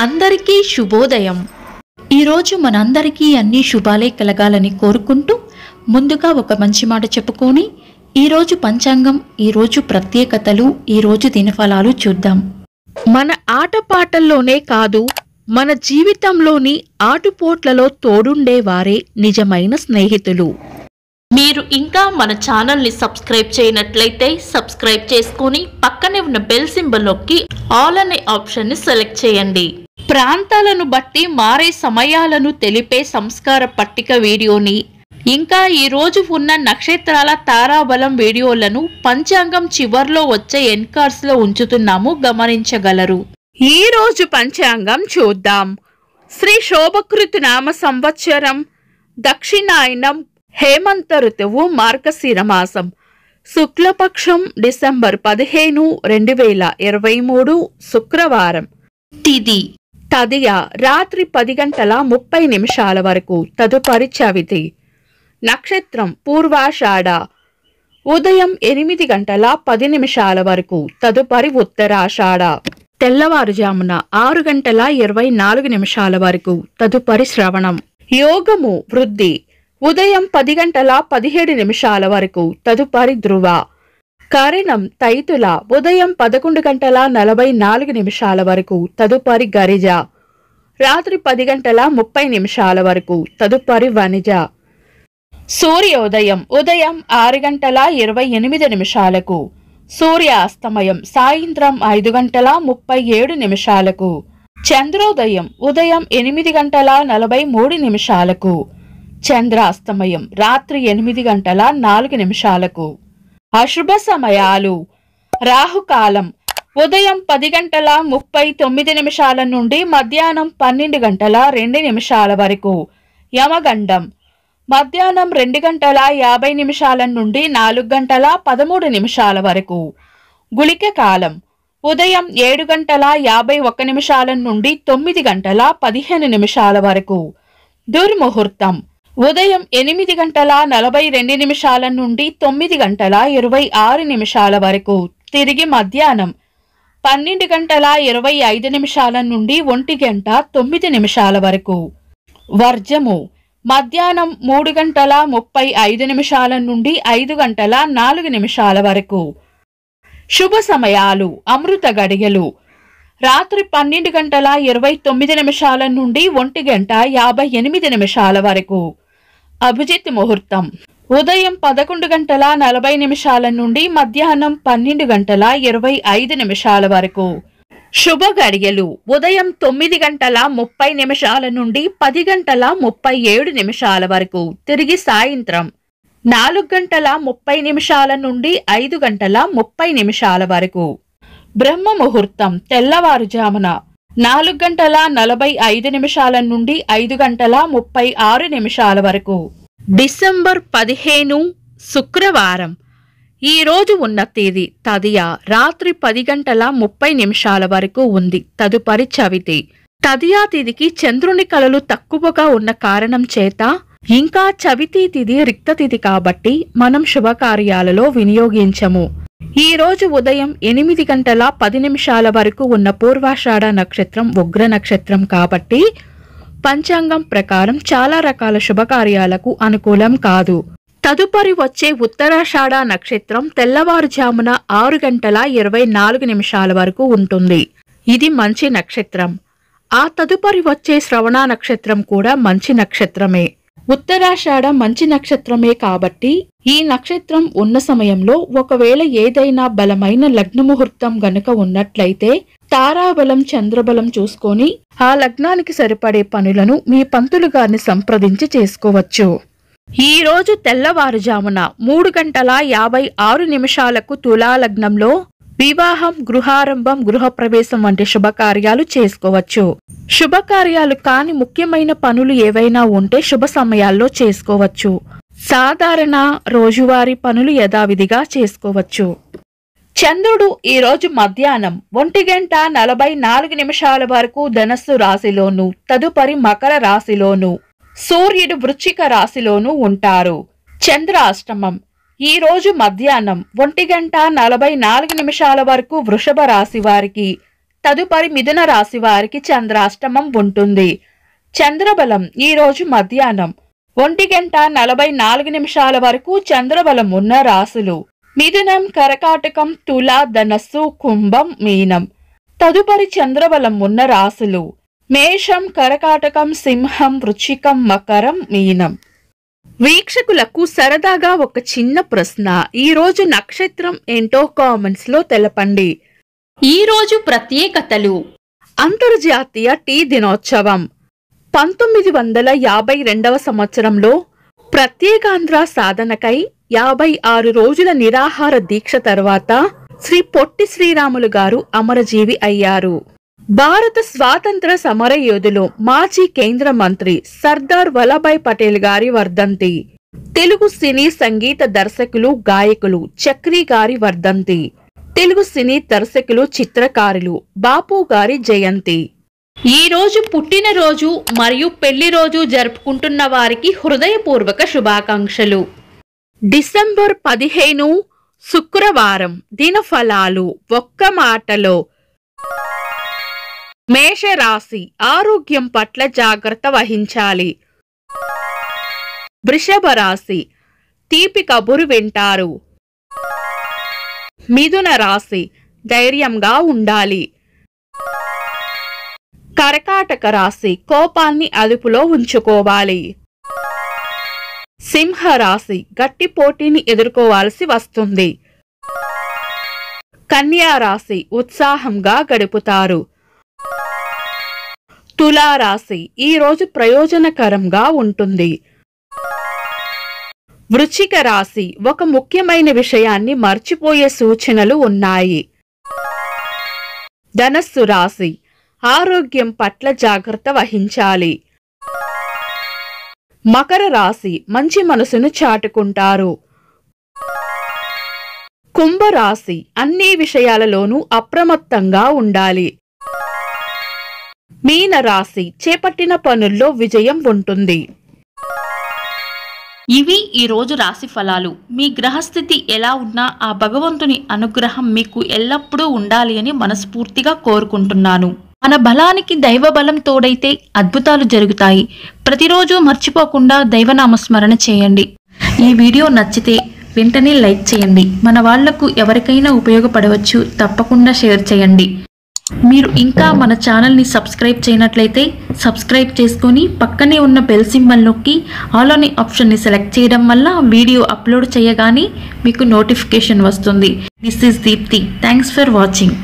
అందరికీ శుభోదయం. ఈరోజు మనందరికీ అన్ని శుభాలే కలగాలని కోరుకుంటూ ముందుగా ఒక మంచి మాట చెప్పుకొని ఈరోజు పంచాంగం, ఈరోజు ప్రత్యేకతలు, ఈరోజు దినఫలాలు చూద్దాం. మన ఆటపాటల్లోనే కాదు, మన జీవితంలోని ఆటుపోట్లలో తోడుండేవారే నిజమైన స్నేహితులు. మీరు ఇంకా మన ఛానల్ని సబ్స్క్రైబ్ చేయనట్లయితే సబ్స్క్రైబ్ చేసుకుని పక్కనే ఉన్న బెల్ సింబల్ నొక్కి ఆల్ అనే ఆప్షన్ని సెలెక్ట్ చేయండి. ప్రాంతాలను బట్టి మారే సమయాలను తెలిపే సంస్కార పట్టిక వీడియోని, ఇంకా ఈ రోజు ఉన్న నక్షత్రాల తారాబలం వీడియోలను పంచాంగం చివర్లో వచ్చే ఎన్కార్స్ లో ఉంచుతున్నాము, గమనించగలరు. ఈ రోజు పంచాంగం చూద్దాం. శ్రీ శోభకృతు నామ సంవత్సరం, దక్షిణాయనం, హేమంత ఋతువు, మార్గశిర మాసం, శుక్లపక్షం, డిసెంబర్ 15, 2023, శుక్రవారం. తిథి తదియ రాత్రి 10:30 వరకు, తదుపరి చవితి. నక్షత్రం పూర్వాషాఢ ఉదయం 8:10 వరకు, తదుపరి ఉత్తరాషాఢ. తెల్లవారుజామున 6:24 వరకు, తదుపరి శ్రవణం. యోగము వృద్ధి ఉదయం 10:17 వరకు, తదుపరి ధ్రువ. కరణం తైతుల ఉదయం 11:44 వరకు, తదుపరి గరిజ. రాత్రి 10:30 వరకు, తదుపరి వనిజ. సూర్యోదయం ఉదయం 6:28, సూర్యాస్తమయం సాయంత్రం 5:37. చంద్రోదయం ఉదయం 8:43, చంద్రాస్తమయం రాత్రి 8:04. అశుభ సమయాలు: రాహుకాలం ఉదయం 10:39 నుండి మధ్యాహ్నం 12:02 వరకు, యమగండం మధ్యాహ్నం 2:50 నుండి 4:13 వరకు. గుళిక కాలం ఉదయం 7:51 నుండి 9:15 వరకు. దుర్ముహూర్తం ఉదయం 8:42 నుండి 9:26 వరకు, తిరిగి మధ్యాహ్నం 12:25 నుండి 1:09 వరకు. వర్జము మధ్యాహ్నం 3:35 నుండి 5:04 వరకు. శుభ సమయాలు: అమృత గడియలు రాత్రి 12:29 నుండి 1:58 వరకు. అభిజిత్ ముహూర్తం ఉదయం 11:40 నుండి మధ్యాహ్నం 12:25 వరకు. శుభ గడియలు ఉదయం 9:30 నుండి 10:37 వరకు, తిరిగి సాయంత్రం 4:30 నుండి 5:30 వరకు. బ్రహ్మ ముహూర్తం తెల్లవారుజామున 4:45 నుండి 5:36 వరకు. డిసెంబర్ 15, శుక్రవారం. ఈ రోజు ఉన్న తేదీ తదియ రాత్రి 10:30 వరకు ఉంది, తదుపరి చవితి. తదియా తిథికి చంద్రుని కళలు తక్కువగా ఉన్న కారణం చేత, ఇంకా చవితి తిథి రిక్త తిథి కాబట్టి మనం శుభకార్యాలలో వినియోగించము. ఈ రోజు ఉదయం 8:10 వరకు ఉన్న పూర్వాషాఢ నక్షత్రం ఉగ్ర నక్షత్రం కాబట్టి పంచాంగం ప్రకారం చాలా రకాల శుభకార్యాలకు అనుకూలం కాదు. తదుపరి వచ్చే ఉత్తరాషాఢ నక్షత్రం తెల్లవారుజామున 6:24 వరకు ఉంటుంది. ఇది మంచి నక్షత్రం. ఆ తదుపరి వచ్చే శ్రవణ నక్షత్రం కూడా మంచి నక్షత్రమే. ఉత్తరాషాఢ మంచి నక్షత్రమే కాబట్టి ఈ నక్షత్రం ఉన్న సమయంలో ఒకవేళ ఏదైనా బలమైన లగ్న ముహూర్తం గనుక ఉన్నట్లయితే తారాబలం, చంద్రబలం చూసుకొని ఆ లగ్నానికి సరిపడే పనులను మీ పంతులు గారిని సంప్రదించి చేసుకోవచ్చు. ఈ రోజు తెల్లవారుజామున 3:56 తులాలగ్నంలో వివాహం, గృహారంభం, గృహప్రవేశం వంటి శుభకార్యాలు చేసుకోవచ్చు. శుభకార్యాలు కాని ముఖ్యమైన పనులు ఏవైనా ఉంటే శుభ సమయాల్లో చేసుకోవచ్చు. సాధారణ రోజువారీ పనులు యథావిధిగా చేసుకోవచ్చు. చంద్రుడు ఈ రోజు మధ్యాహ్నం 1:44 వరకు ధనస్సు రాశిలోను, తదుపరి మకర రాశిలోను, సూర్యుడు వృశ్చిక రాశిలోనూ ఉంటారు. చంద్రాష్టమం ఈ రోజు మధ్యాహ్నం 1:44 వరకు వృషభ రాశి వారికి, తదుపరి మిథున రాశి వారికి చంద్రాష్టమం ఉంటుంది. చంద్రబలం ఈ రోజు మధ్యాహ్నం 1:44 వరకు చంద్రబలం ఉన్న రాశులు మిథునం, కర్కాటకం, తుల, ధనస్సు, కుంభం, మీనం. తదుపరి చంద్రబలం ఉన్న రాశులు మేషం, కర్కాటకం, సింహం, వృశ్చికం, మకరం, మీనం. వీక్షకులకు సరదాగా ఒక చిన్న ప్రశ్న. ఈ రోజు నక్షత్రం ఏంటో కామెంట్స్ లో తెలపండి. ఈ రోజు ప్రత్యేకతలు: అంతర్జాతీయ టీ దినోత్సవం. 1952 సంవత్సరంలో ప్రత్యేకాంధ్ర సాధనకై 56 రోజుల నిరాహార దీక్ష తర్వాత శ్రీ పొట్టి శ్రీరాములు గారు అమరజీవి అయ్యారు. భారత స్వాతంత్ర సమరయోధులు మాజీ కేంద్ర మంత్రి సర్దార్ వల్లభాయ్ పటేల్ గారి వర్ధంతి. తెలుగు సినీ సంగీత దర్శకులు, గాయకులు చక్రి గారి వర్ధంతి. తెలుగు సినీ దర్శకులు, చిత్రకారులు బాపు గారి జయంతి. ఈ రోజు పుట్టినరోజు మరియు పెళ్లి రోజు జరుపుకుంటున్న వారికి హృదయపూర్వక శుభాకాంక్షలు. డిసెంబర్ 15 శుక్రవారం. దినఫలాలు ఒక్క మాటలో: మేషరాశి ఆరోగ్యం పట్ల జాగ్రత్త వహించాలి. వృషభ రాశి తీపి కబురు వింటారు. మిథున రాశి ధైర్యంగా ఉండాలి. కర్కాటక రాశి కోపాన్ని అదుపులో ఉంచుకోవాలి. సింహరాశి గట్టి పోటీని ఎదుర్కోవాల్సి వస్తుంది. కన్యా రాశి ఉత్సాహంగా గడుపుతారు. తులారాశి ఈ రోజు ప్రయోజనకరంగా ఉంటుంది. వృశ్చిక రాశి ఒక ముఖ్యమైన విషయాన్ని మర్చిపోయే సూచనలు ఉన్నాయి. ధనస్సు రాశి ఆరోగ్యం పట్ల జాగ్రత్త వహించాలి. మకర రాశి మంచి మనసును చాటుకుంటారు. కుంభరాశి అన్ని విషయాలలోనూ అప్రమత్తంగా ఉండాలి. మీన రాశి చేపట్టిన పనుల్లో విజయం ఉంటుంది. ఇవి ఈ రోజు రాశి ఫలాలు. మీ గ్రహస్థితి ఎలా ఉన్నా ఆ భగవంతుని అనుగ్రహం మీకు ఎల్లప్పుడూ ఉండాలి అని మనస్ఫూర్తిగా కోరుకుంటున్నాను. మన బలానికి దైవ బలం తోడైతే అద్భుతాలు జరుగుతాయి. ప్రతిరోజు మర్చిపోకుండా దైవనామస్మరణ చేయండి. ఈ వీడియో నచ్చితే వెంటనే లైక్ చేయండి. మన వాళ్లకు ఎవరికైనా ఉపయోగపడవచ్చు. తప్పకుండా షేర్ చేయండి. మీరు ఇంకా మన ఛానల్ని సబ్స్క్రైబ్ చేయనట్లయితే సబ్స్క్రైబ్ చేసుకొని పక్కనే ఉన్న బెల్ సింబల్ నొక్కి ఆల్ అనే ఆప్షన్ని సెలెక్ట్ చేయడం వల్ల వీడియో అప్లోడ్ చేయగానే మీకు నోటిఫికేషన్ వస్తుంది. This is Deepti. Thanks for watching.